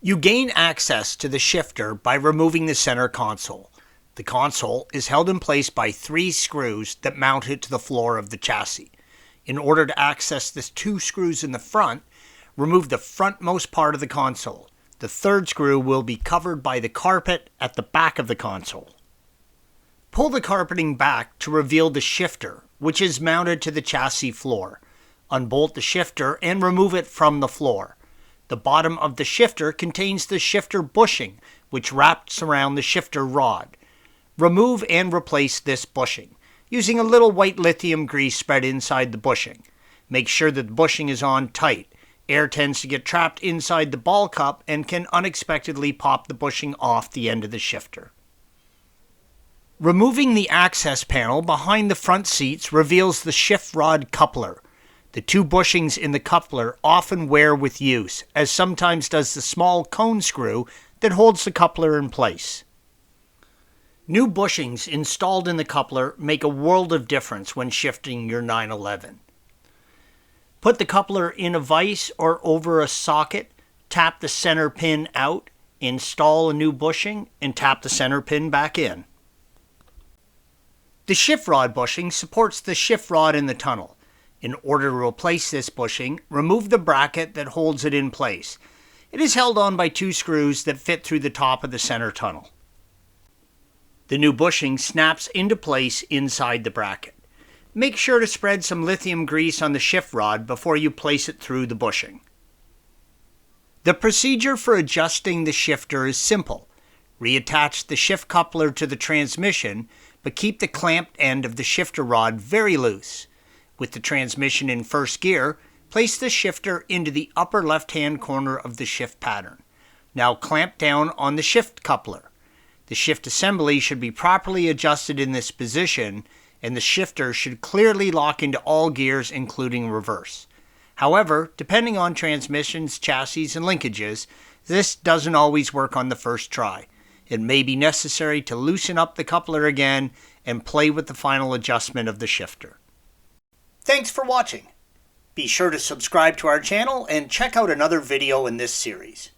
You gain access to the shifter by removing the center console. The console is held in place by 3 screws that mount it to the floor of the chassis. In order to access the 2 screws in the front, remove the frontmost part of the console. The 3rd screw will be covered by the carpet at the back of the console. Pull the carpeting back to reveal the shifter, which is mounted to the chassis floor. Unbolt the shifter and remove it from the floor. The bottom of the shifter contains the shifter bushing, which wraps around the shifter rod. Remove and replace this bushing, using a little white lithium grease spread inside the bushing. Make sure that the bushing is on tight. Air tends to get trapped inside the ball cup and can unexpectedly pop the bushing off the end of the shifter. Removing the access panel behind the front seats reveals the shift rod coupler. The 2 bushings in the coupler often wear with use, as sometimes does the small cone screw that holds the coupler in place. New bushings installed in the coupler make a world of difference when shifting your 911. Put the coupler in a vise or over a socket, tap the center pin out, install a new bushing, and tap the center pin back in. The shift rod bushing supports the shift rod in the tunnel. In order to replace this bushing, remove the bracket that holds it in place. It is held on by 2 screws that fit through the top of the center tunnel. The new bushing snaps into place inside the bracket. Make sure to spread some lithium grease on the shift rod before you place it through the bushing. The procedure for adjusting the shifter is simple. Reattach the shift coupler to the transmission, but keep the clamped end of the shifter rod very loose. With the transmission in first gear, place the shifter into the upper left-hand corner of the shift pattern. Now clamp down on the shift coupler. The shift assembly should be properly adjusted in this position, and the shifter should clearly lock into all gears, including reverse. However, depending on transmissions, chassis, and linkages, this doesn't always work on the first try. It may be necessary to loosen up the coupler again and play with the final adjustment of the shifter. Thanks for watching. Be sure to subscribe to our channel and check out another video in this series.